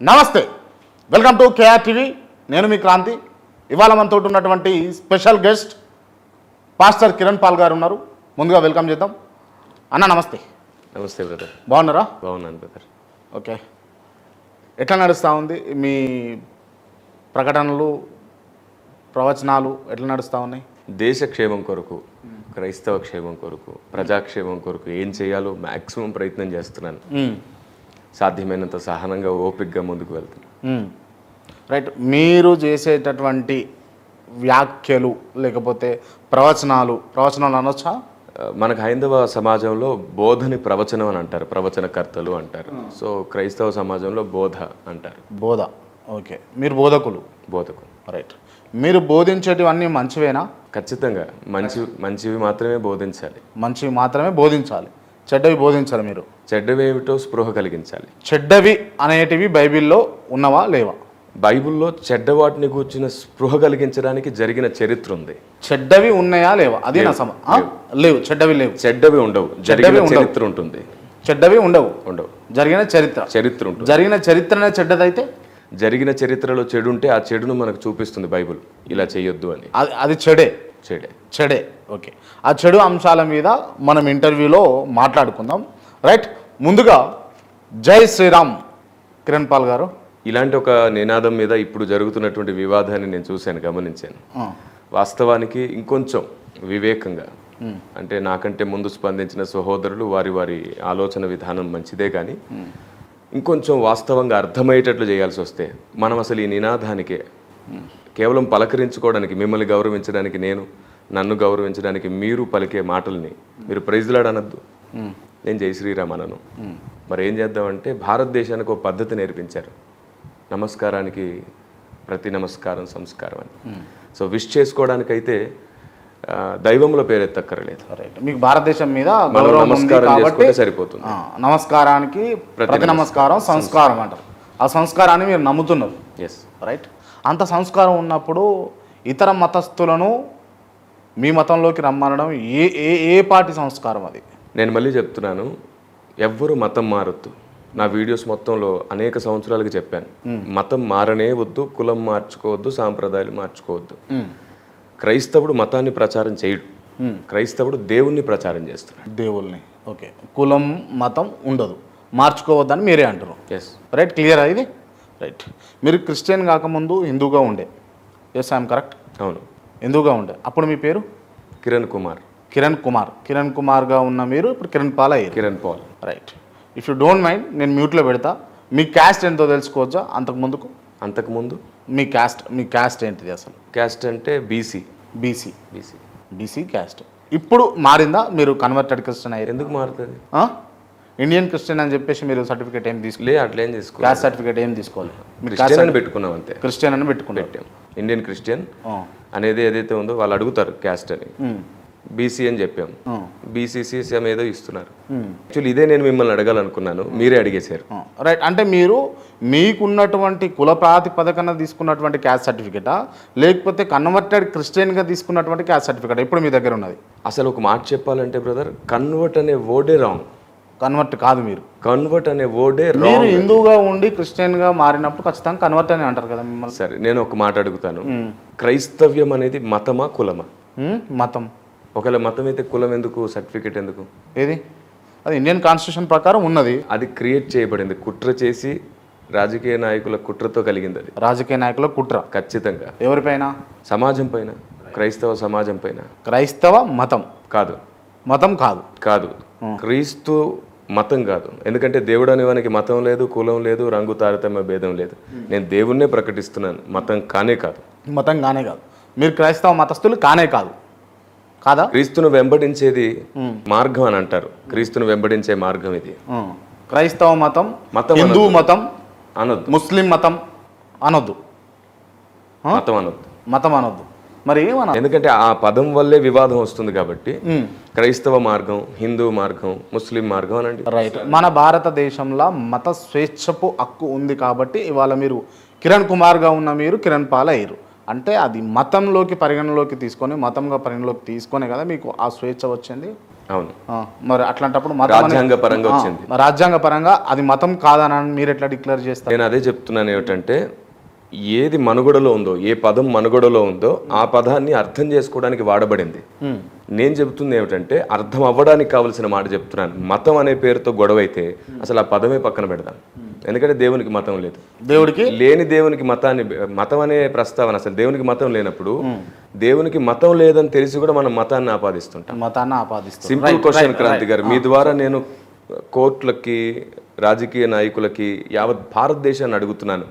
నమస్తే, welcome to KR TV. నేను మీ క్రాంతి. ఇవాళ మనతో ఉన్నటువంటి special guest pastor Kiran Paul గారు ఉన్నారు. ముందుగా వెల్కమ్ చేద్దాం. అన్న నమస్తే. నమస్తే బ్రదర్. బాగున్నారా? బాగున్నాను బ్రదర్. ఓకే, ఎట్లా నడుస్తూ ఉంది మీ ప్రకటనలు, ప్రవచనాలు ఎట్లా నడుస్తూ ఉన్నాయి? దేశ క్షేమం కొరకు, క్రైస్తవ క్షేమం కొరకు, ప్రజాక్షేమం కొరకు ఏం చేయాలో మ్యాక్సిమం ప్రయత్నం చేస్తున్నాను. సాధ్యమైనంత సహనంగా, ఓపికగా ముందుకు వెళ్తున్నాను. రైట్. మీరు చేసేటటువంటి వ్యాఖ్యలు లేకపోతే ప్రవచనాలు అనొచ్చా? మనకు హైందవ సమాజంలో బోధని ప్రవచనం అని అంటారు, ప్రవచనకర్తలు అంటారు. సో క్రైస్తవ సమాజంలో బోధ అంటారు. బోధ. ఓకే, మీరు బోధకులు. బోధకులు. రైట్. మీరు బోధించేటివన్నీ మంచివేనా? ఖచ్చితంగా మంచివి మాత్రమే బోధించాలి. మంచివి మాత్రమే బోధించాలి, చెడ్డవి బోధించాలి. మీరు చెడ్డవేమిటో స్పృహ కలిగించాలి. చెడ్డవి అనేటివి బైబిల్లో ఉన్నవా లేవా? బైబిల్లో చెడ్డవాటిని కూర్చిన స్పృహ కలిగించడానికి జరిగిన చరిత్ర ఉంది. చెడ్డవి ఉన్నాయా లేవా? అది నా లేవు. చెడ్డవి ఉండవు. జరిగిన చరిత్ర ఉంటుంది. చెడ్డవి ఉండవు. జరిగిన చరిత్ర ఉంటుంది. జరిగిన చరిత్రనే చెడ్డదైతే, జరిగిన చరిత్రలో చెడు ఉంటే ఆ చెడును మనకు చూపిస్తుంది బైబిల్, ఇలా చేయొద్దు అని. అది చెడే. ఓకే, ఆ చెడు అంశాల మీద మనం ఇంటర్వ్యూలో మాట్లాడుకుందాం. రైట్. ముందుగా జై శ్రీరామ్ కిరణ్ పాల్ గారు. ఇలాంటి ఒక నినాదం మీద ఇప్పుడు జరుగుతున్నటువంటి వివాదాన్ని నేను చూశాను, గమనించాను. వాస్తవానికి ఇంకొంచెం వివేకంగా, అంటే నాకంటే ముందు స్పందించిన సహోదరులు వారి ఆలోచన విధానం మంచిదే, కానీ ఇంకొంచెం వాస్తవంగా అర్థమయ్యేటట్లు చేయాల్సి వస్తే మనం అసలు ఈ నినాదానికే కేవలం పలకరించుకోవడానికి, మిమ్మల్ని గౌరవించడానికి నన్ను గౌరవించడానికి మీరు పలికే మాటల్ని మీరు ప్రైజ్లాడ్ అనద్దు, నేను జై శ్రీరామ్ అనను. మరి ఏం చేద్దామంటే భారతదేశానికి ఒక పద్ధతి నేర్పించారు, నమస్కారానికి ప్రతి నమస్కారం సంస్కారం అని. సో విష్ చేసుకోవడానికైతే దైవంలో పేరెత్తక్కర్లేదు. మీకు భారతదేశం మీద నమస్కారం చేసుకుంటే సరిపోతుంది. నమస్కారానికి ప్రతి నమస్కారం సంస్కారం అంటారు. ఆ సంస్కారాన్ని మీరు నమ్ముతున్నారు. Yes, right. అంత సంస్కారం ఉన్నప్పుడు ఇతర మతస్థులను మీ మతంలోకి రమ్మనడం ఏ పార్టీ సంస్కారం అది? నేను మళ్ళీ చెప్తున్నాను, ఎవ్వరు మతం మారొద్దు. నా వీడియోస్ మొత్తంలో అనేక సంవత్సరాలకి చెప్పాను, మతం మారనే వద్దు, కులం మార్చుకోవద్దు, సాంప్రదాయాలు మార్చుకోవద్దు. క్రైస్తవుడు మతాన్ని ప్రచారం చేయడు, క్రైస్తవుడు దేవుణ్ణి ప్రచారం చేస్తున్నాడు. దేవుల్ని. ఓకే, కులం మతం ఉండదు, మార్చుకోవద్దని మీరే అంటారు. Yes, right. క్లియర్ ఇది. రైట్. మీరు క్రిస్టియన్ కాకముందు హిందూగా ఉండే. Yes, I'm correct? అవును, హిందూగా ఉండే. అప్పుడు మీ పేరు కిరణ్ కుమార్. కిరణ్ కుమార్గా ఉన్న మీరు ఇప్పుడు కిరణ్ పాల్ అయ్యారు. Kiran Paul. Right. If you don't mind నేను మ్యూట్లో పెడతా. మీ క్యాస్ట్ ఎంతో తెలుసుకోవచ్చా? అంతకుముందు మీ క్యాస్ట్ ఏంటిది అసలు? క్యాస్ట్ అంటే బీసీ క్యాస్ట్. ఇప్పుడు మారిందా? మీరు కన్వర్టెడ్ క్రిస్టియన్ అయ్యారు. ఎందుకు మారుతుంది? ఇండియన్ క్రిస్టియన్ అని చెప్పేసి మీరు సర్టిఫికేట్ ఏం తీసుకోవాలి? అట్లా ఏం తీసుకోవాలి, క్యాస్ట్ సర్టిఫికేట్ ఏం తీసుకోవాలి? క్రిస్టియన్ పెట్టుకున్నాం అంతే. క్రిస్టియన్ అని పెట్టాం. ఇండియన్ క్రిస్టియన్ అనేది ఏదైతే ఉందో వాళ్ళు అడుగుతారు క్యాస్ట్ అని, బీసీ అని చెప్పాం. బీసీసీ ఏదో ఇస్తున్నారు. యాక్చువల్లీ ఇదే నేను మిమ్మల్ని అడగాలనుకున్నాను, మీరే అడిగేశారు. రైట్. అంటే మీరు మీకున్నటువంటి కుల ప్రాతిపదికన తీసుకున్నటువంటి క్యాస్ట్ సర్టిఫికేటా, లేకపోతే కన్వర్టెడ్ క్రిస్టియన్గా తీసుకున్నటువంటి క్యాస్ట్ సర్టిఫికేటా ఇప్పుడు మీ దగ్గర ఉన్నది? అసలు ఒక మాట చెప్పాలంటే బ్రదర్, కన్వర్ట్ అనే వర్డే రాంగ్. కన్వర్ట్ కాదు, మీరు కన్వర్ట్ అనే వర్డే రాంగ్. మీరు హిందూగా ఉండి క్రిస్టియన్గా మారినప్పుడు ఖచ్చితంగా కన్వర్ట్ అని అంటారు కదా మిమ్మల్ని. సరే, నేను ఒక మాట అడుగుతాను, క్రైస్తవ్యం అనేది మతమా కులమా? మతం. ఒకవేళ మతం అయితే కులం ఎందుకు, సర్టిఫికేట్ ఎందుకు? ఏది? అది ఇండియన్ కాన్స్టిట్యూషన్ ప్రకారం ఉన్నది. అది క్రియేట్ చేయబడింది, కుట్ర చేసి రాజకీయ నాయకుల కుట్రతో కలిగింది. అది రాజకీయ నాయకుల కుట్ర ఖచ్చితంగా. ఎవరిపైన? సమాజం పైన, క్రైస్తవ సమాజం పైన. క్రైస్తవ మతం కాదు, మతం కాదు, క్రీస్తు మతం కాదు. ఎందుకంటే దేవుడు అనేవానికి మతం లేదు, కులం లేదు, రంగు తారతమ్య భేదం లేదు. నేను దేవుణ్ణే ప్రకటిస్తున్నాను, మతం కానే కాదు. మీరు క్రైస్తవ మతస్థులు కానే కాదు. కాదా? క్రీస్తును వెంబడించేది మార్గం అని అంటారు. క్రీస్తును వెంబడించే మార్గం ఇది. క్రైస్తవ మతం, హిందూ మతం అనొద్దు, ముస్లిం మతం అనొద్దు, మతం అనొద్దు. మరి ఏమన్నా? ఎందుకంటే ఆ పదం వల్లే వివాదం వస్తుంది కాబట్టి క్రైస్తవ మార్గం, హిందూ మార్గం, ముస్లిం మార్గం అనండి. రైట్. మన భారతదేశంలో మత స్వేచ్ఛపు హక్కు ఉంది కాబట్టి ఇవాళ మీరు కిరణ్ కుమార్గా ఉన్న మీరు కిరణ్ పాల్ అయ్యారు. అంటే అది మతంలోకి పరిగణలోకి తీసుకొని, మతంగా పరిగణలోకి తీసుకొనే కదా మీకు ఆ స్వేచ్ఛ వచ్చింది. అవును, మరి అట్లాంటప్పుడు రాజ్యాంగ పరంగా వచ్చింది. రాజ్యాంగ పరంగా అది మతం కాదని మీరు ఎట్లా డిక్లేర్ చేస్తారు? నేను అదే చెప్తున్నాను ఏమిటంటే, ఏది మనుగడలో ఉందో, ఏ పదం మనుగడలో ఉందో ఆ పదాన్ని అర్థం చేసుకోవడానికి వాడబడింది. నేను చెబుతుంది ఏమిటంటే, అర్థం అవ్వడానికి కావలసిన మాట చెప్తున్నాను. మతం అనే పేరుతో గొడవ అయితే అసలు ఆ పదమే పక్కన పెడదాం. ఎందుకంటే దేవునికి మతం లేదు. దేవుడికి లేని దేవునికి మతం అనే ప్రస్తావన, అసలు దేవునికి మతం లేనప్పుడు దేవునికి మతం లేదని తెలిసి కూడా మనం మతాన్ని ఆపాదిస్తుంటాం. మతాన్ని ఆపాదిస్తాం. సింపుల్ క్వశ్చన్ క్రాంతి గారు, మీ ద్వారా నేను కోర్టులకి, రాజకీయ నాయకులకి, యావత్ భారతదేశాన్ని అడుగుతున్నాను.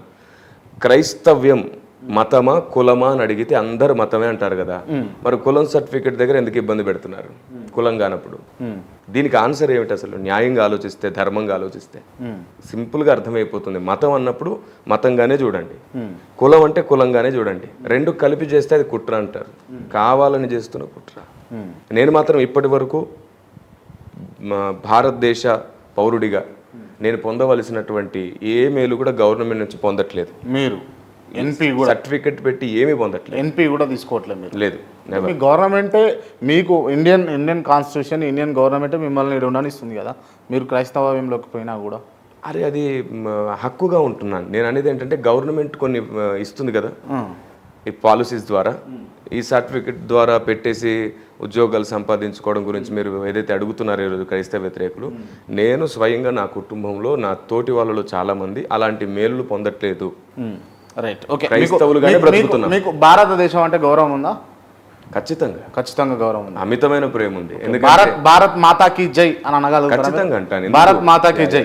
క్రైస్తవ్యం మతమా కులమా అని అడిగితే అందరు మతమే అంటారు కదా, మరి కులం సర్టిఫికేట్ దగ్గర ఎందుకు ఇబ్బంది పెడుతున్నారు కులం కానప్పుడు? దీనికి ఆన్సర్ ఏమిటి? అసలు న్యాయంగా ఆలోచిస్తే, ధర్మంగా ఆలోచిస్తే సింపుల్గా అర్థమైపోతుంది. మతం అన్నప్పుడు మతంగానే చూడండి, కులం అంటే కులంగానే చూడండి. రెండు కలిపి చేస్తే అది కుట్ర అంటారు. కావాలని చేస్తున్న కుట్ర. నేను మాత్రం ఇప్పటి వరకు భారతదేశ పౌరుడిగా నేను పొందవలసినటువంటి ఏ మేలు కూడా గవర్నమెంట్ నుంచి పొందట్లేదు. మీరు ఎన్పీ కూడా సర్టిఫికెట్ పెట్టి ఏమీ పొందట్లేదు. ఎన్పీ కూడా తీసుకోవట్లేదు మీరు? లేదు. మీ గవర్నమెంటే మీకు ఇండియన్ కాన్స్టిట్యూషన్, ఇండియన్ గవర్నమెంటే మిమ్మల్ని ఉండనిస్తుంది కదా, మీరు క్రైస్తవంలోకి పోయినా కూడా. అరే అది హక్కుగా ఉంటున్నాను. నేను అనేది ఏంటంటే, గవర్నమెంట్ కొన్ని ఇస్తుంది కదా ఈ పాలసీస్ ద్వారా, ఈ సర్టిఫికెట్ ద్వారా పెట్టేసి ఉద్యోగాలు సంపాదించుకోవడం గురించి మీరు ఏదైతే అడుగుతున్నారో ఈరోజు క్రైస్తవ వ్యతిరేకులు, నేను స్వయంగా నా కుటుంబంలో నా తోటి వాళ్ళలో చాలా మంది అలాంటి మేలు పొందట్లేదు. Right, okay. క్రైస్తవులుగానే బ్రతుకుతున్నాం. మీకు భారతదేశం అంటే గౌరవం ఉందా? ఖచ్చితంగా గౌరవం ఉంది, అమితమైన ప్రేమ ఉంది. భారత్ మాతాకి జై అని అనగలుగుతారా? ఖచ్చితంగా అంటాను. భారత్ మాతాకి జై.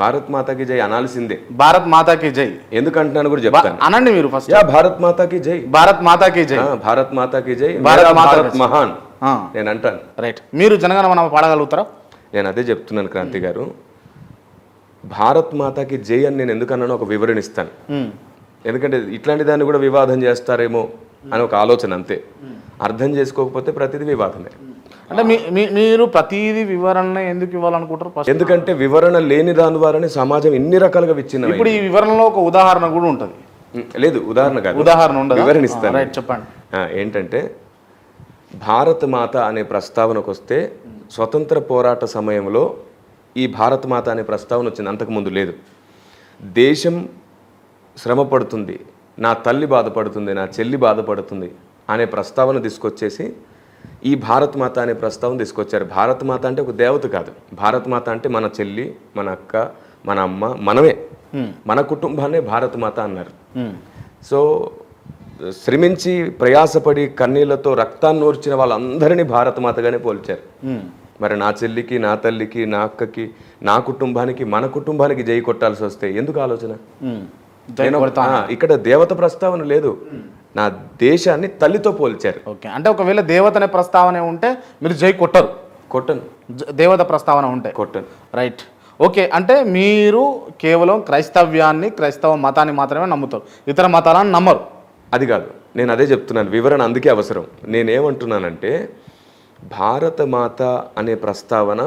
భారత్ మాతాకి జై అనాల్సిందే. భారత్ మాతాకి జై ఎందుకంటున్నాను కూడా చెప్తాను. అనండి మీరు ఫస్ట్. భారత్ మాతాకి జై. భారత్ మాతాకి జై. భారత్ మాతాకి జై. భారత్ మహాన్ నేను అంటాను. రైట్. మీరు జనగణమన పాడగలుగుతారా? నేను అదే చెప్తున్నాను క్రాంతి గారు. భారత్ మాతాకి జై అని నేను ఎందుకన్నానో ఒక వివరణ ఇస్తాను. ఎందుకంటే ఇట్లాంటి దాన్ని కూడా వివాదం చేస్తారేమో అని ఒక ఆలోచన, అంతే. అర్థం చేసుకోకపోతే ప్రతిదీ వివాదమే. అంటే మీరు ప్రతిదీ వివరణ ఎందుకు ఇవ్వాలనుకుంటారు? ఎందుకంటే వివరణ లేని దాని ద్వారానే సమాజం ఇన్ని రకాలుగా విచ్ఛిన్నం. ఇప్పుడు ఈ వివరణలో ఒక ఉదాహరణ కూడా ఉంటుంది. లేదు, ఉదాహరణ కాదు, ఉదాహరణ ఉండదు, వివరణ ఇస్తాను. రైట్, చెప్పండి. ఏంటంటే, భారత మాత అనే ప్రస్తావనకు వస్తే స్వతంత్ర పోరాట సమయంలో ఈ భారత మాత అనే ప్రస్తావన వచ్చింది, అంతకుముందు లేదు. దేశం శ్రమ పడుతుంది, నా తల్లి బాధపడుతుంది, నా చెల్లి బాధపడుతుంది అనే ప్రస్తావన తీసుకొచ్చేసి ఈ భారత మాత అనే ప్రస్తావన తీసుకొచ్చారు. భారత మాత అంటే ఒక దేవత కాదు. భారత మాత అంటే మన చెల్లి, మన అక్క, మన అమ్మ, మనమే, మన కుటుంబాన్నే భారత మాత అన్నారు. సో శ్రమించి ప్రయాసపడి కన్నీళ్లతో రక్తాన్ని ఓర్చిన వాళ్ళందరినీ భారత మాతగానే పోల్చారు. మరి నా చెల్లికి, నా తల్లికి, నా అక్కకి, నా కుటుంబానికి, మన కుటుంబానికి జై కొట్టాల్సి వస్తే ఎందుకు ఆలోచన? ఇక్కడ దేవత ప్రస్తావన లేదు, నా దేశాన్ని తల్లితో పోల్చారు. ఓకే, అంటే ఒకవేళ దేవత అనే ప్రస్తావన ఉంటే మీరు జై కొట్టరు? కొట్టను. దేవత ప్రస్తావన ఉంటే కొట్టను. Right, okay. అంటే మీరు కేవలం క్రైస్తవ్యాన్ని, క్రైస్తవ మతాన్ని మాత్రమే నమ్ముతారు, ఇతర మతాలను నమ్మరు? అది కాదు, నేను అదే చెప్తున్నాను. వివరణ అందుకే అవసరం. నేనేమంటున్నానంటే, భారత మాత అనే ప్రస్తావన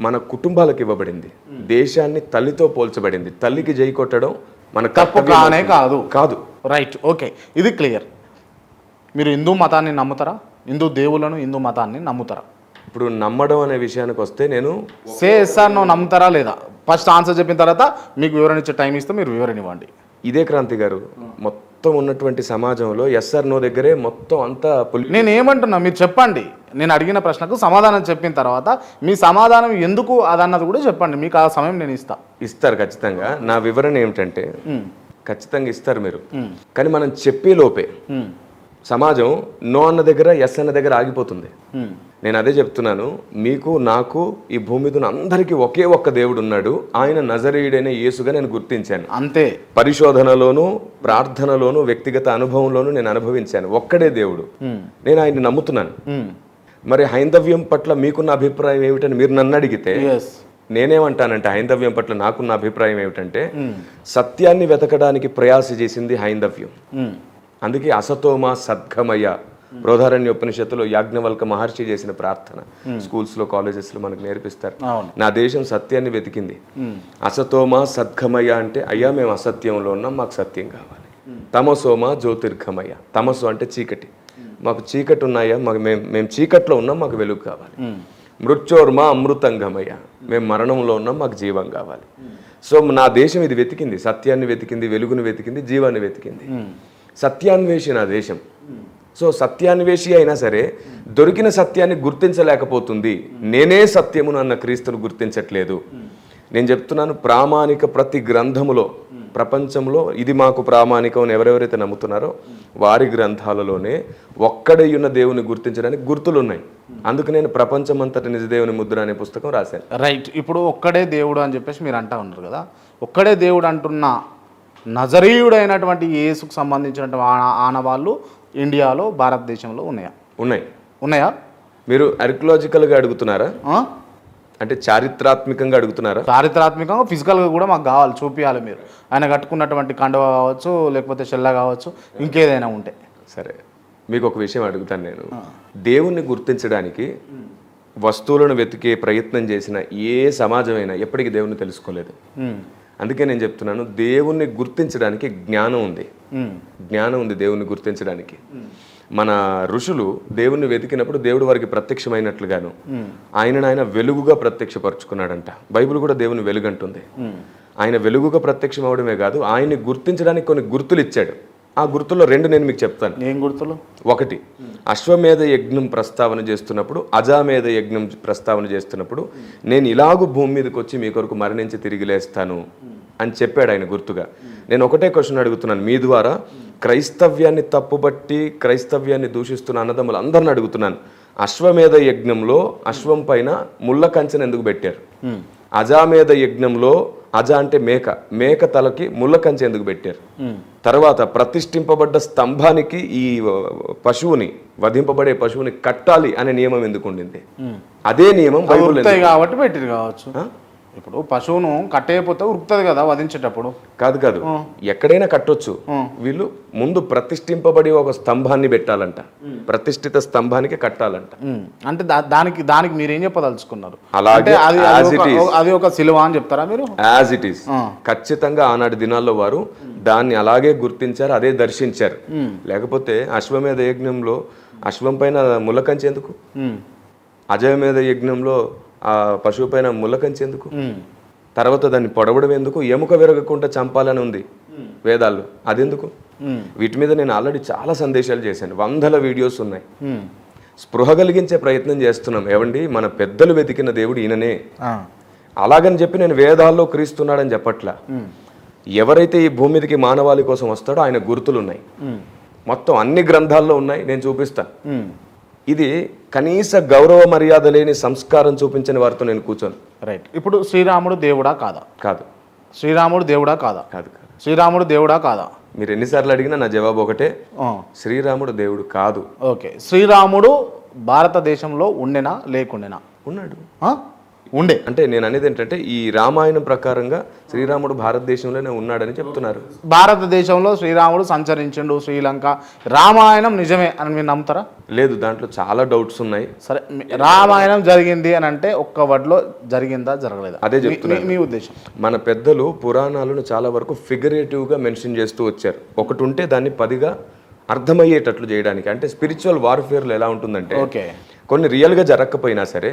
మన కుటుంబాలకు ఇవ్వబడింది, దేశాన్ని తల్లితో పోల్చబడింది. తల్లికి జై కొట్టడం మన తప్పు కానే కాదు. రైట్, ఓకే, ఇది క్లియర్. మీరు హిందూ మతాన్ని నమ్ముతారా? హిందూ దేవులను, హిందూ మతాన్ని నమ్ముతారా? ఇప్పుడు నమ్మడం అనే విషయానికి వస్తే నేను సార్ నువ్వు నమ్ముతారా లేదా? ఫస్ట్ ఆన్సర్ చెప్పిన తర్వాత మీకు వివరణ ఇచ్చే టైం ఇస్తే మీరు వివరణ ఇవ్వండి. ఇదే క్రాంతి గారు, మొత్తం ఉన్నటువంటి సమాజంలో ఎస్ఆర్ నో దగ్గరే మొత్తం అంతా. నేను ఏమంటున్నా మీరు చెప్పండి. నేను అడిగిన ప్రశ్నకు సమాధానం చెప్పిన తర్వాత మీ సమాధానం ఎందుకు అదన్నది కూడా చెప్పండి. మీకు ఆ సమయం నేను ఇస్తారు ఖచ్చితంగా. నా వివరణ ఏమిటంటే, ఖచ్చితంగా ఇస్తారు మీరు, కానీ మనం చెప్పే లోపే సమాజం నో అన్న దగ్గర ఎస్ అన్న దగ్గర ఆగిపోతుంది. నేను అదే చెప్తున్నాను. మీకు, నాకు, ఈ భూమి మీద అందరికీ ఒకే ఒక్క దేవుడు ఉన్నాడు. ఆయన నజరేయుడైన యేసుగా నేను గుర్తించాను, అంతే. పరిశోధనలోను, ప్రార్థనలోను, వ్యక్తిగత అనుభవంలోను నేను అనుభవించాను. ఒక్కడే దేవుడు, నేను ఆయన్ని నమ్ముతున్నాను. మరి హైందవ్యం పట్ల మీకున్న అభిప్రాయం ఏమిటని మీరు నన్ను అడిగితే నేనేమంటానంటే, హైందవ్యం పట్ల నాకున్న అభిప్రాయం ఏమిటంటే, సత్యాన్ని వెతకడానికి ప్రయాస చేసింది హైందవ్యం. అందుకే అసతోమ సద్గమయ బృహదారణ్యోపనిషత్తులో యాజ్ఞవల్క మహర్షి చేసిన ప్రార్థన స్కూల్స్లో, కాలేజెస్లో మనకు నేర్పిస్తారు. నా దేశం సత్యాన్ని వెతికింది. అసతోమ సద్గమయ అంటే, అయ్యా మేము అసత్యంలో ఉన్నాం, మాకు సత్యం కావాలి. తమసోమ జ్యోతిర్గమయ, తమసు అంటే చీకటి, మాకు చీకటి ఉన్నాయా, మేము చీకట్లో ఉన్నాం, మాకు వెలుగు కావాలి. మృత్యోర్మ అమృతంగమయ్య, మేము మరణంలో ఉన్నాం, మాకు జీవం కావాలి. సో నా దేశం ఇది వెతికింది, సత్యాన్ని వెతికింది, వెలుగును వెతికింది, జీవాన్ని వెతికింది. సత్యాన్వేషి నా దేశం. సో సత్యాన్వేషి అయినా సరే దొరికిన సత్యాన్ని గుర్తించలేకపోతుంది. నేనే సత్యమును అన్న క్రీస్తును గుర్తించట్లేదు. నేను చెప్తున్నాను, ప్రామాణిక ప్రతి గ్రంథములో ప్రపంచంలో ఇది మాకు ప్రామాణికం అని ఎవరెవరైతే నమ్ముతున్నారో వారి గ్రంథాలలోనే ఒక్కడయ్యున్న దేవుని గుర్తించడానికి గుర్తులు ఉన్నాయి. అందుకు నేను ప్రపంచం అంతటి నిజదేవుని ముద్ర అనే పుస్తకం రాశాను. రైట్. ఇప్పుడు ఒక్కడే దేవుడు అని చెప్పేసి మీరు అంటా ఉన్నారు కదా, ఒక్కడే దేవుడు అంటున్న నజరీయుడైనటువంటి యేసుకు సంబంధించినటువంటి ఆనవాళ్ళు ఇండియాలో భారతదేశంలో ఉన్నాయా? మీరు ఆర్కియలాజికల్గా అడుగుతున్నారా, అంటే చారిత్రాత్మకంగా అడుగుతున్నారా? చారిత్రాత్మకంగా, ఫిజికల్గా కూడా మాకు కావాలి, చూపించాలి. మీరు ఆయన కట్టుకున్నటువంటి కండువ కావచ్చు, లేకపోతే చెల్ల కావచ్చు, ఇంకేదైనా ఉంటే. సరే, మీకు ఒక విషయం అడుగుతాను నేను. దేవుణ్ణి గుర్తించడానికి వస్తువులను వెతికే ప్రయత్నం చేసిన ఏ సమాజమైనా ఎప్పటికీ దేవుణ్ణి తెలుసుకోలేదు. అందుకే నేను చెప్తున్నాను, దేవుణ్ణి గుర్తించడానికి జ్ఞానం ఉంది దేవుణ్ణి గుర్తించడానికి. మన ఋషులు దేవుణ్ణి వెతికినప్పుడు దేవుడు వారికి ప్రత్యక్షమైనట్లుగాను ఆయన వెలుగుగా ప్రత్యక్షపరుచుకున్నాడంట. బైబిల్ కూడా దేవుని వెలుగు అంటుంది. ఆయన వెలుగుగా ప్రత్యక్షం అవడమే కాదు, ఆయన్ని గుర్తించడానికి కొన్ని గుర్తులు ఇచ్చాడు. ఆ గుర్తుల్లో 2 నేను మీకు చెప్తాను. ఏం గుర్తులు? ఒకటి, అశ్వమేధ యజ్ఞం ప్రస్తావన చేస్తున్నప్పుడు, అజామేధ యజ్ఞం ప్రస్తావన చేస్తున్నప్పుడు, నేను ఇలాగూ భూమి మీదకి వచ్చి మీ కొరకు మరణించి తిరిగి లేస్తాను అని చెప్పాడు ఆయన గుర్తుగా. నేను ఒకటే క్వశ్చన్ అడుగుతున్నాను మీ ద్వారా, క్రైస్తవ్యాన్ని తప్పుబట్టి క్రైస్తవ్యాన్ని దూషిస్తున్న అన్నదమ్ములు అందరిని అడుగుతున్నాను. అశ్వమేధ యజ్ఞంలో అశ్వం పైన ముళ్ళ కంచెను ఎందుకు పెట్టారు? అజామేధ యజ్ఞంలో, అజ అంటే మేక తలకి ముళ్ళ కంచె ఎందుకు పెట్టారు? తర్వాత ప్రతిష్ఠింపబడ్డ స్తంభానికి ఈ పశువుని, వధింపబడే పశువుని కట్టాలి అనే నియమం ఎందుకు ఉండింది? అదే నియమం బైబిల్ కాబట్టి పెట్టిరు కావచ్చు. ఇప్పుడు పశువును కట్టేయపోతే ఉరుకుతుంది కదా వధించేటప్పుడు. కాదు, ఎక్కడైనా కట్టొచ్చు. వీళ్ళు ముందు ప్రతిష్ఠింపబడి ఒక స్తంభాన్ని పెట్టాలంట, ప్రతిష్ఠిత స్తంభానికి కట్టాలంట. అంటే దానికి మీరేం చెప్పదలుచుకున్నారు? అలాగే అది ఒక సిలువ అని చెప్తారా మీరు? As it is. ఖచ్చితంగా ఆనాటి దినాల్లో వారు దాన్ని అలాగే గుర్తించారు, అదే దర్శించారు. లేకపోతే అశ్వమేధ యజ్ఞంలో అశ్వం పైన ముళ్ళకంచె ఎందుకు? అజయమేధ యజ్ఞంలో ఆ పశువు పైన ముళ్ళకంచె ఎందుకు? తర్వాత దాన్ని పొడవడం ఎందుకు? ఎముక విరగకుండా చంపాలని ఉంది వేదాల్లో, అదెందుకు? వీటి మీద నేను ఆల్రెడీ చాలా సందేశాలు చేశాను, 100 వీడియోస్ ఉన్నాయి. స్పృహ కలిగించే ప్రయత్నం చేస్తున్నాం. ఏవండి, మన పెద్దలు వెతికిన దేవుడు ఈయననే. అలాగని చెప్పి నేను వేదాల్లో క్రీస్తున్నాడని చెప్పట్లా. ఎవరైతే ఈ భూమి మీదకి మానవాళి కోసం వస్తాడో ఆయన గుర్తులు ఉన్నాయి, మొత్తం అన్ని గ్రంథాల్లో ఉన్నాయి. నేను చూపిస్తా. ఇది కనీస గౌరవ మర్యాద లేని సంస్కారం చూపించని వారితో నేను కూర్చోను. రైట్. ఇప్పుడు శ్రీరాముడు దేవుడా కాదా? కాదు. శ్రీరాముడు దేవుడా కాదా? కాదు. శ్రీరాముడు దేవుడా కాదా? మీరు ఎన్నిసార్లు అడిగినా నా జవాబు ఒకటే, శ్రీరాముడు దేవుడు కాదు. ఓకే. శ్రీరాముడు భారతదేశంలో ఉండేనా లేకుండేనా? ఉన్నాడు. ఉండే. అంటే నేను అనేది ఏంటంటే, ఈ రామాయణం ప్రకారంగా శ్రీరాముడు భారతదేశంలోనే ఉన్నాడని చెప్తున్నారు. భారతదేశంలో శ్రీరాముడు సంచరించిండు, శ్రీలంక. రామాయణం నిజమే అని మీరు నమ్ముతారా? లేదు, దాంట్లో చాలా డౌట్స్ ఉన్నాయి. సరే, రామాయణం జరిగింది అని అంటే ఒక్క వర్డ్లో జరిగిందా జరగలేదా? అదే చెప్తున్నా. మీ ఉద్దేశం? మన పెద్దలు పురాణాలను చాలా వరకు ఫిగరేటివ్గా మెన్షన్ చేస్తూ వచ్చారు. ఒకటి ఉంటే దాన్ని 10గా అర్థమయ్యేటట్లు చేయడానికి. అంటే స్పిరిచువల్ వార్ఫేర్లో ఎలా ఉంటుందంటే, కొన్ని రియల్గా జరగకపోయినా సరే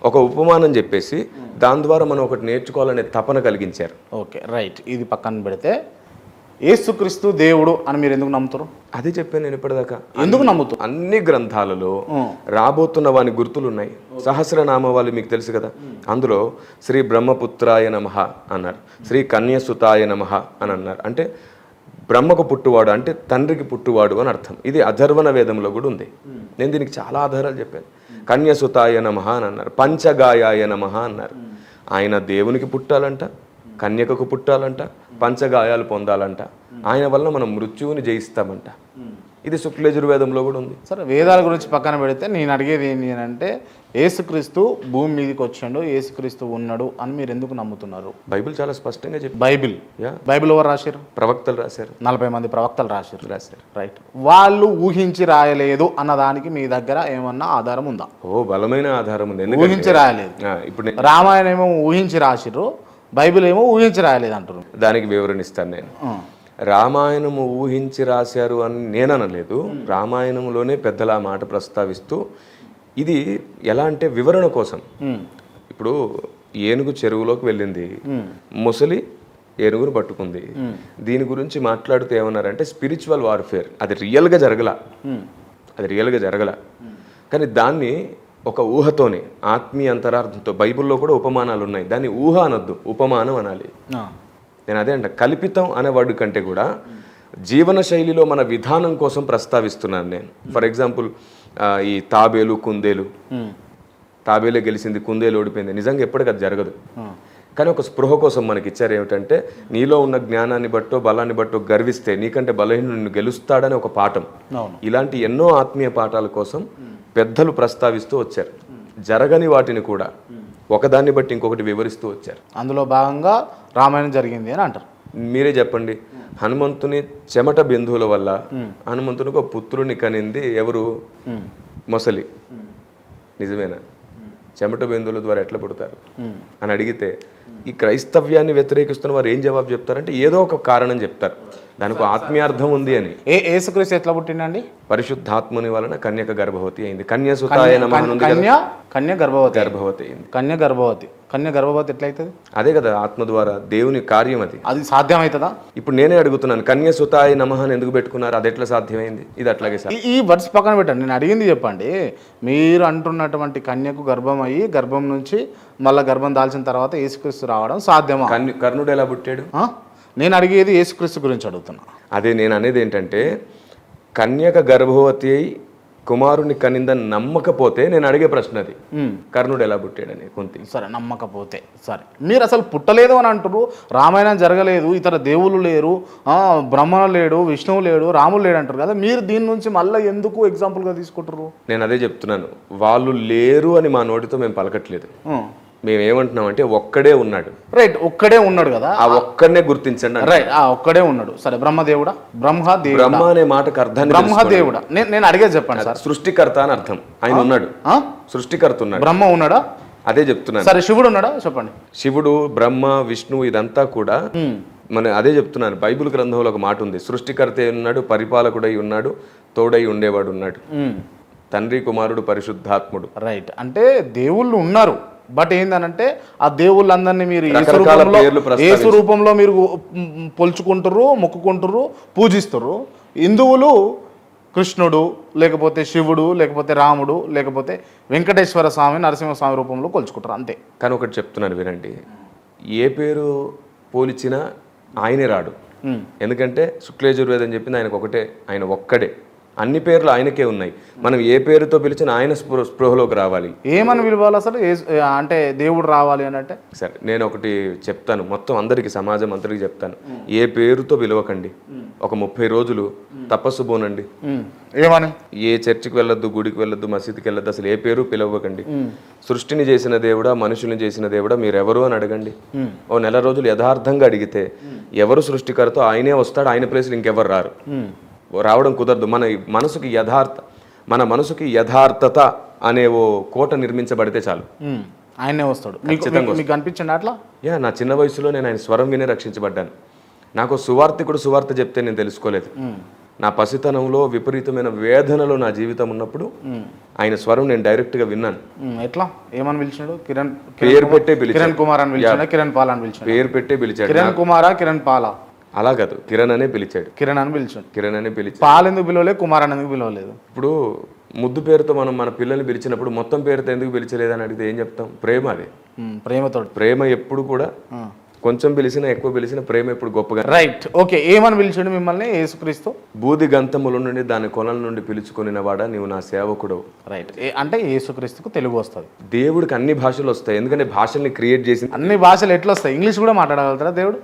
ఒక ఉపమానం చెప్పేసి దాని ద్వారా మనం ఒకటి నేర్చుకోవాలనే తపన కలిగించారు. Okay, right. ఇది పక్కన పెడితే యేసుక్రీస్తు దేవుడు అని మీరు ఎందుకు నమ్ముతారు? అదే చెప్పాను నేను ఇప్పటిదాకా. ఎందుకు నమ్ముతారు? అన్ని గ్రంథాలలో రాబోతున్న వాని గుర్తులున్నాయి. సహస్రనామాలు మీకు తెలుసు కదా, అందులో శ్రీ బ్రహ్మపుత్రాయ నమః అన్నారు, శ్రీ కన్యసుతాయ నమః అని అన్నారు. అంటే బ్రహ్మకు పుట్టువాడు అంటే తండ్రికి పుట్టువాడు అని అర్థం. ఇది అధర్వణ వేదంలో కూడా ఉంది. నేను దీనికి చాలా ఆధారాలు చెప్పాను. కన్యసుతాయ నమః అని అన్నారు, పంచగాయాయ నమః అన్నారు. ఆయన దేవునికి పుట్టాలంట, కన్యకకు పుట్టాలంట, పంచగాయాలు పొందాలంట. ఆయన వల్ల మనం మృత్యువుని జయిస్తామంట. ఇది శుక్లయజుర్వేదంలో కూడా ఉంది. సరే, వేదాల గురించి పక్కన పెడితే నేను అడిగేది ఏంటి అంటే, యేసుక్రీస్తు భూమి మీదకి వచ్చాడు, యేసుక్రీస్తు ఉన్నాడు అని మీరు ఎందుకు నమ్ముతున్నారు? బైబిల్ చాలా స్పష్టంగా చెప్పి. బైబిల్ ఎవరు రాశారు? ప్రవక్తలు రాశారు. 40 మంది ప్రవక్తలు రాశారు. రైట్. వాళ్ళు ఊహించి రాయలేదు అన్నదానికి మీ దగ్గర ఏమన్నా ఆధారం ఉందా? బలమైన ఆధారం ఉంది. ఊహించి రాయలేదు. ఇప్పుడు రామాయణం ఏమో ఊహించి రాసిర్రు, బైబిల్ ఏమో ఊహించి రాయలేదు అంటారు. దానికి వివరణ ఇస్తాను నేను. రామాయణము ఊహించి రాశారు అని నేను అనలేదు. రామాయణంలోనే పెద్దల మాట ప్రస్తావిస్తూ ఇది ఎలా అంటే వివరణ కోసం. ఇప్పుడు ఏనుగు చెరువులోకి వెళ్ళింది, ముసలి ఏనుగును పట్టుకుంది. దీని గురించి మాట్లాడుతూ ఏమన్నారంటే స్పిరిచువల్ వార్ఫేర్. అది రియల్గా జరగల, కానీ దాన్ని ఒక ఊహతోనే, ఆత్మీయ అంతరార్థంతో, బైబిల్లో కూడా ఉపమానాలు ఉన్నాయి. దాన్ని ఊహ అనొద్దు, ఉపమానం అనాలి. నేను అదే అంటే కల్పితం అనే వర్డ్ కంటే కూడా జీవన శైలిలో మన విధానం కోసం ప్రస్తావిస్తున్నాను నేను. ఫర్ ఎగ్జాంపుల్ ఈ తాబేలు కుందేలు, తాబేలే గెలిచింది, కుందేలు ఓడిపోయింది. నిజంగా ఎప్పటికీ అది జరగదు. కానీ ఒక స్పృహ కోసం మనకి ఇచ్చారు ఏమిటంటే నీలో ఉన్న జ్ఞానాన్ని బట్టో బలాన్ని బట్టో గర్విస్తే నీకంటే బలహీనుడిని గెలుస్తాడని ఒక పాఠం. ఇలాంటి ఎన్నో ఆత్మీయ పాఠాల కోసం పెద్దలు ప్రస్తావిస్తూ వచ్చారు. జరగని వాటిని కూడా ఒకదాన్ని బట్టి ఇంకొకటి వివరిస్తూ వచ్చారు. అందులో భాగంగా రామాయణం జరిగింది అని అంటారు. మీరే చెప్పండి, హనుమంతుని చెమట బిందువుల వల్ల హనుమంతునికి ఒక పుత్రుని కనింది ఎవరు? మొసలి. నిజమేనా? చెమట బిందువుల ద్వారా ఎట్లా పుడతారు అని అడిగితే ఈ క్రైస్తవ్యాన్ని వ్యతిరేకిస్తున్న వారు ఏం జవాబు చెప్తారంటే ఏదో ఒక కారణం చెప్తారు, దానికి ఆత్మీయార్థం ఉంది అని. యేసుక్రీస్తు ఎట్లా పుట్టిండండి? పరిశుద్ధాత్ముని వలన కన్యక గర్భవతి అయింది. కన్యాసుతాయ నమః కన్య గర్భవతి ఎట్లయితుంది? అదే కదా, ఆత్మ ద్వారా దేవుని కార్యం. అది సాధ్యమవుతుందా? ఇప్పుడు నేనే అడుగుతున్నాను, కన్యాసుతాయ నమః అని ఎందుకు పెట్టుకున్నారు? అది ఎట్లా సాధ్యమైంది? ఇది అట్లాగే ఈ వర్డ్స్ పక్కన పెట్టండి, నేను అడిగింది చెప్పండి. మీరు అంటున్నటువంటి కన్యకు గర్భం అయ్యి గర్భం నుంచి మళ్ళీ గర్భం దాల్చిన తర్వాత యేసుక్రీస్తు రావడం సాధ్యమా? కర్ణుడు ఎలా పుట్టాడు? నేను అడిగేది యేసుక్రీస్తు గురించి అడుగుతున్నా. అదే నేను అనేది ఏంటంటే కన్యక గర్భవతి అయి కుమారుని కనిందని నమ్మకపోతే నేను అడిగే ప్రశ్న అది, కర్ణుడు ఎలా పుట్టాడని. కొంత సరే, నమ్మకపోతే సరే. మీరు అసలు పుట్టలేదు అని అంటారు, రామాయణం జరగలేదు, ఇతర దేవుళ్ళు లేరు, బ్రహ్మ లేడు, విష్ణువు లేడు, రాముడు లేడు అంటారు కదా. మీరు దీని నుంచి మళ్ళీ ఎందుకు ఎగ్జాంపుల్గా తీసుకుంటారు? నేను అదే చెప్తున్నాను, వాళ్ళు లేరు అని మా నోటితో మేము పలకట్లేదు. మేము ఏమంటున్నాం అంటే ఒక్కడే ఉన్నాడు. రైట్, ఒక్కడే ఉన్నాడు కదా, ఆ ఒక్కడనే గుర్తించండి. రైట్, ఒక్కడే ఉన్నాడు. సరే, బ్రహ్మదేవుడా? బ్రహ్మ అనే మాటకు అర్థం బ్రహ్మదేవుడా? నేను అడిగేది చెప్పండి సార్. సృష్టికర్త అని అర్థం. ఆయన ఉన్నాడు, సృష్టికర్త ఉన్నాడు. బ్రహ్మ ఉన్నాడా? అదే చెప్తున్నాను. సరే, శివుడు ఉన్నాడా? చెప్పండి. శివుడు, బ్రహ్మ, విష్ణువు ఇదంతా కూడా అదే చెప్తున్నాను. బైబిల్ గ్రంథంలో ఒక మాట ఉంది, సృష్టికర్త ఉన్నాడు, పరిపాలకుడై ఉన్నాడు, తోడై ఉండేవాడు ఉన్నాడు, తండ్రి, కుమారుడు, పరిశుద్ధాత్ముడు. రైట్, అంటే దేవుళ్ళు ఉన్నారు. బట్ ఏందనంటే ఆ దేవుళ్ళందరినీ మీరు యేసు రూపంలో మీరు పొలుచుకుంటారు, మొక్కుకుంటారు, పూజిస్తారు. హిందువులు కృష్ణుడు, లేకపోతే శివుడు, లేకపోతే రాముడు, లేకపోతే వెంకటేశ్వర స్వామి, నరసింహస్వామి రూపంలో కొలుచుకుంటారు, అంతే. కానీ ఒకటి చెప్తున్నాను వినండి, ఏ పేరు పోలిచినా ఆయనే రాడు. ఎందుకంటే శుక్లయజుర్వేదం అని చెప్పింది ఆయనకు ఒకటే, ఆయన ఒక్కడే. అన్ని పేర్లు ఆయనకే ఉన్నాయి. మనం ఏ పేరుతో పిలిచినా ఆయన స్పృహలోకి రావాలి. ఏమని పిలవాలి అసలు? అంటే దేవుడు రావాలి అని అంటే సరే, నేను ఒకటి చెప్తాను, మొత్తం అందరికీ, సమాజం అందరికీ చెప్తాను. ఏ పేరుతో పిలవకండి. ఒక 30 రోజులు తపస్సు పోనండి. ఏమని? ఏ చర్చికి వెళ్ళొద్దు, గుడికి వెళ్ళొద్దు, మసీదుకి వెళ్ళొద్దు, అసలు ఏ పేరు పిలవకండి. సృష్టిని చేసిన దేవుడా, మనుషుల్ని చేసిన దేవుడా, మీరెవరు అని అడగండి. ఓ నెల రోజులు యథార్థంగా అడిగితే ఎవరు సృష్టికర్తో ఆయనే వస్తాడు, ఆయన ప్లేస్లో ఇంకెవరు రారు. రావడం కుదరదు. మన మనసుకి యథార్థత అనే ఓ కోట నిర్మించబడితే చాలు, ఆయనే వస్తాడు. మీకు అనిపించండి అట్లా? నా చిన్న వయసులో నేను ఆయన స్వరం వినే రక్షించబడ్డాను. నాకు సువార్తికుడు సువార్త చెప్తే నేను తెలుసుకోలేదు. నా పసితనంలో విపరీతమైన వేదనలో నా జీవితం ఉన్నప్పుడు ఆయన స్వరం నేను డైరెక్ట్గా విన్నాను. ఎట్లా? ఏమని పిలిచాడు? పేరు పెట్టే పిలిచాడు. కిరణ్ కుమార్ అని పిలిచాడు, కిరణ్ పాల్ అని పిలిచాడు. పేరు పెట్టే పిలిచాడు. కిరణ్ కుమారా, కిరణ్ పాలా? అలా కాదు, కిరణ్ అనే పిలిచాడు. కిరణ్ అని పిలిచాడు. కిరణ్ అనే పిలిచాడు. పాల్ ఎందుకు పిలవలేదు, కుమార్ అని ఎందుకు పిలవలేదు? ఇప్పుడు ముద్దు పేరుతో మనం మన పిల్లల్ని పిలిచినప్పుడు మొత్తం పేరుతో ఎందుకు పిలిచలేదని అడిగితే ఏం చెప్తాం? ప్రేమ. అది ప్రేమతో. ప్రేమ ఎప్పుడు కూడా కొంచెం పిలిచినా ఎక్కువ పిలిచినా ప్రేమ ఎప్పుడు గొప్పగా. Right, okay. ఏమని పిలిచాడు మిమ్మల్ని యేసుక్రీస్తు? బూది గంతముల నుండి దాని కొనల నుండి పిలుచుకుని వాడా నీవు నా సేవకుడు. రైట్, అంటే యేసుక్రీస్తుకు తెలుగు వస్తుంది. దేవుడికి అన్ని భాషలు వస్తాయి, ఎందుకంటే భాషల్ని క్రియేట్ చేసి. అన్ని భాషలు ఎట్లా వస్తాయి? ఇంగ్లీష్ కూడా మాట్లాడగలుగుతారా దేవుడు?